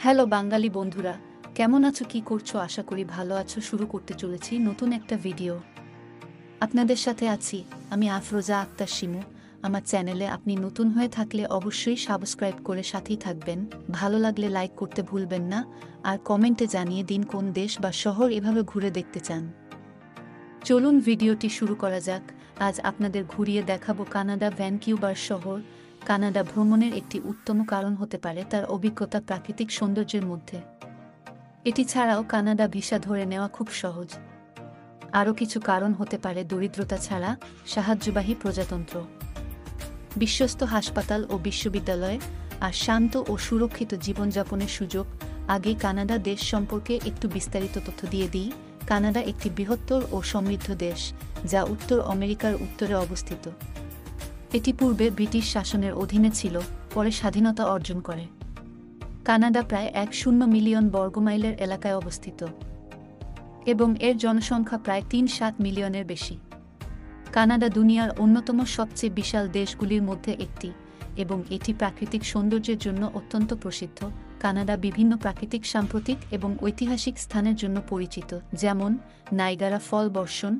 Hello বাঙালি বন্ধুরা, কেমন আছো, কি করছো? আশা করি ভালো আছো। শুরু করতে চলেছি নতুন একটা ভিডিও। আপনাদের সাথে আছি আমি আফরোজা আক্তার শিমু। আমার চ্যানেলে আপনি নতুন হয়ে থাকলে অবশ্যই সাবস্ক্রাইব করে সাথেই থাকবেন। ভালো লাগলে লাইক করতে ভুলবেন না, আর কমেন্টে জানিয়ে দিন কোন দেশ বা শহর এভাবে ঘুরে দেখতে চান। চলুন ভিডিওটি শুরু করা যাক। আজ আপনাদের ঘুরিয়ে দেখাবো কানাডা ভ্যানকিউভার শহর। কানাডা ভ্রমণের একটি উত্তম কারণ হতে পারে তার অভিজ্ঞতা প্রাকৃতিক সৌন্দর্যের মধ্যে। এটি ছাড়াও কানাডা ভিসা ধরে নেওয়া খুব সহজ। আরও কিছু কারণ হতে পারে দরিদ্রতা ছাড়া সাহায্যবাহী প্রজাতন্ত্র, বিশ্বস্ত হাসপাতাল ও বিশ্ববিদ্যালয়, আর শান্ত ও সুরক্ষিত জীবনযাপনের সুযোগ। আগে কানাডা দেশ সম্পর্কে একটু বিস্তারিত তথ্য দিয়ে দিই। কানাডা একটি বৃহত্তর ও সমৃদ্ধ দেশ, যা উত্তর আমেরিকার উত্তরে অবস্থিত। এটি পূর্বে ব্রিটিশ শাসনের অধীনে ছিল, পরে স্বাধীনতা অর্জন করে। কানাডা প্রায় ১.০ মিলিয়ন বর্গমাইলের এলাকায় অবস্থিত এবং এর জনসংখ্যা প্রায় ৩.৭ মিলিয়নের বেশি। কানাডা দুনিয়ার অন্যতম সবচেয়ে বিশাল দেশগুলির মধ্যে একটি এবং এটি প্রাকৃতিক সৌন্দর্যের জন্য অত্যন্ত প্রসিদ্ধ। কানাডা বিভিন্ন প্রাকৃতিক সাম্প্রতিক এবং ঐতিহাসিক স্থানের জন্য পরিচিত, যেমন নাইগারা ফল বর্ষণ,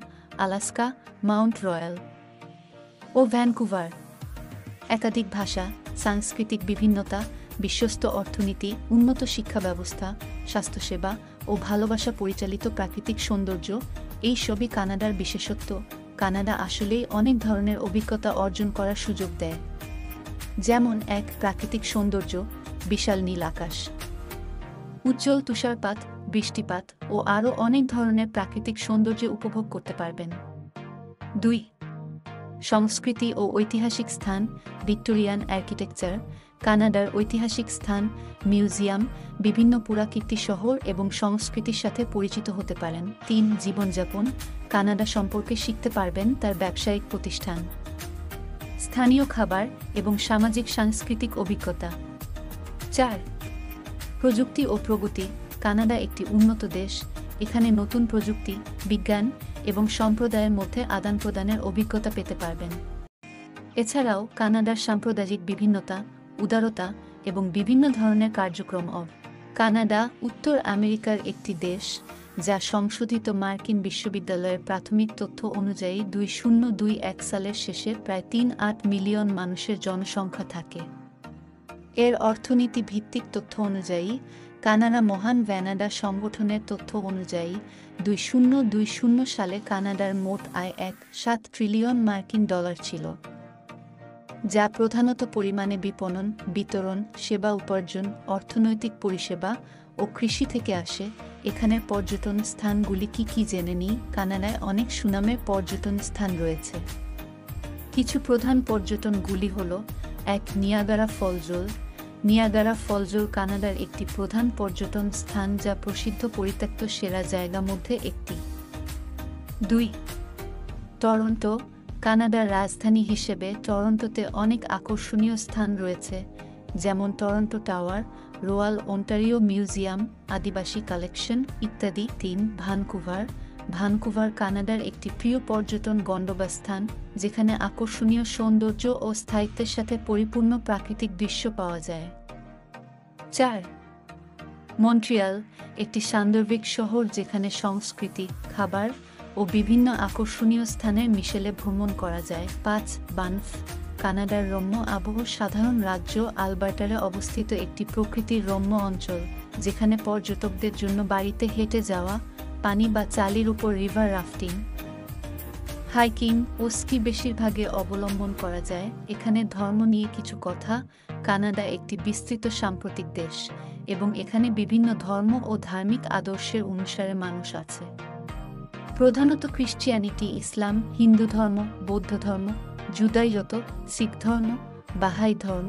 আলাস্কা, মাউন্ট রয়্যাল ও ভ্যানকুভার। একাধিক ভাষা, সাংস্কৃতিক বিভিন্নতা, বিশ্বস্ত অর্থনীতি, উন্নত শিক্ষা ব্যবস্থা, স্বাস্থ্যসেবা ও ভালোবাসা পরিচালিত প্রাকৃতিক সৌন্দর্য, এই সবই কানাডার বিশেষত্ব। কানাডা আসলেই অনেক ধরনের অভিজ্ঞতা অর্জন করার সুযোগ দেয়, যেমন এক প্রাকৃতিক সৌন্দর্য, বিশাল নীল আকাশ, উজ্জ্বল তুষারপাত, বৃষ্টিপাত ও আরও অনেক ধরনের প্রাকৃতিক সৌন্দর্য উপভোগ করতে পারবেন। ২. সংস্কৃতি ও ঐতিহাসিক স্থান, ভিক্টোরিয়ান আর্কিটেকচার। কানাডার ঐতিহাসিক স্থান, মিউজিয়াম, বিভিন্ন পুরাকীর্তি শহর এবং সংস্কৃতির সাথে পরিচিত হতে পারেন। ৩. জীবনযাপন। কানাডা সম্পর্কে শিখতে পারবেন তার ব্যবসায়িক প্রতিষ্ঠান, স্থানীয় খাবার এবং সামাজিক সাংস্কৃতিক অভিজ্ঞতা। ৪. প্রযুক্তি ও প্রগতি। কানাডা একটি উন্নত দেশ, এখানে নতুন প্রযুক্তি, বিজ্ঞান এবং সম্প্রদায়ের মধ্যে আদান প্রদানের অভিজ্ঞতা পেতে পারবেন। এছাড়াও কানাডার সাম্প্রদায়িক বিভিন্নতা, উদারতা এবং বিভিন্ন ধরনের কার্যক্রম। কানাডা উত্তর আমেরিকার একটি দেশ, যা সংশোধিত মার্কিন বিশ্ববিদ্যালয়ের প্রাথমিক তথ্য অনুযায়ী 2021 সালের শেষে প্রায় 3.8 মিলিয়ন মানুষের জনসংখ্যা থাকে। এর অর্থনীতি ভিত্তিক তথ্য অনুযায়ী কানাডা মহান ভ্যানাডা সংগঠনের তথ্য অনুযায়ী 2020 সালে কানাডার মোট আয় 1.7 ট্রিলিয়ন মার্কিন ডলার ছিল, যা প্রধানত পরিমাণে বিপণন, বিতরণ, সেবা উপার্জন, অর্থনৈতিক পরিষেবা ও কৃষি থেকে আসে। এখানের পর্যটন স্থানগুলি কি কি জেনে নিই। কানাডায় অনেক সুনামের পর্যটন স্থান রয়েছে। কিছু প্রধান পর্যটনগুলি হল: ১. নিয়াগারা ফলস। নিয়াগারা ফলস কানাডার একটি প্রধান পর্যটন স্থান, যা প্রসিদ্ধ পরিত্যক্ত সেরা জায়গা মধ্যে একটি। ২. টরন্টো। কানাডার রাজধানী হিসেবে টরন্টোতে অনেক আকর্ষণীয় স্থান রয়েছে, যেমন Toronto tower, royal Ontario museum, আদিবাসী কালেকশন ইত্যাদি। ৩. ভ্যানকুভার। ভ্যানকুভার কানাডার একটি প্রিয় পর্যটন গন্তব্যস্থান, যেখানে আকর্ষণীয় সৌন্দর্য ও স্থায়িত্বের সাথে পরিপূর্ণ প্রাকৃতিক দৃশ্য পাওয়া যায়। ৪. মন্ট্রিয়াল, একটি সান্দর্ভিক শহর যেখানে সংস্কৃতি, খাবার ও বিভিন্ন আকর্ষণীয় স্থানের মিশেলে ভ্রমণ করা যায়। ৫. বানফ। কানাডার রম্য আবহ সাধারণ রাজ্য আলবার্টারে অবস্থিত একটি প্রকৃতির রম্য অঞ্চল, যেখানে পর্যটকদের জন্য বাড়িতে হেঁটে যাওয়া, পানি বা চালির উপর রিভার রাফটিং, হাইকিং ও স্কি বেশিরভাগে অবলম্বন করা যায়। এখানে ধর্ম নিয়ে কিছু কথা। কানাডা একটি বিস্তৃত সাম্প্রতিক দেশ এবং এখানে বিভিন্ন ধর্ম ও ধার্মিক আদর্শের অনুসারে মানুষ আছে। প্রধানত খ্রিস্টিয়ানিটি, ইসলাম, হিন্দু ধর্ম, বৌদ্ধ ধর্ম, জুদাইজত, শিখ ধর্ম, বাহাই ধর্ম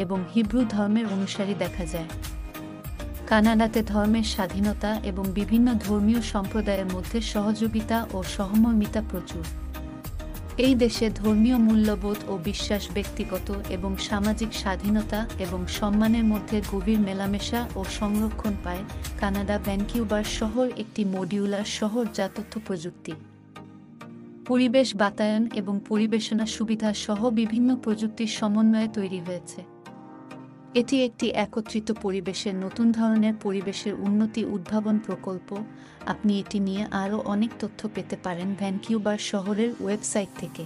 এবং হিব্রু ধর্মের অনুসারী দেখা যায়। কানাডাতে ধর্মের স্বাধীনতা এবং বিভিন্ন ধর্মীয় সম্প্রদায়ের মধ্যে সহযোগিতা ও সহমর্মিতা প্রচুর। এই দেশে ধর্মীয় মূল্যবোধ ও বিশ্বাস ব্যক্তিগত এবং সামাজিক স্বাধীনতা এবং সম্মানের মধ্যে গভীর মেলামেশা ও সংরক্ষণ পায়। কানাডা ভ্যানকিউভার শহর একটি মডিউলার শহর, যা তথ্য প্রযুক্তি, পরিবেশ বাতায়ন এবং পরিবেশনা সুবিধা সহ বিভিন্ন প্রযুক্তির সমন্বয়ে তৈরি হয়েছে। এটি একটি একত্রিত পরিবেশের নতুন ধরনের পরিবেশের উন্নতি উদ্ভাবন প্রকল্প। আপনি এটি নিয়ে আরও অনেক তথ্য পেতে পারেন ভ্যানকিউভার শহরের ওয়েবসাইট থেকে।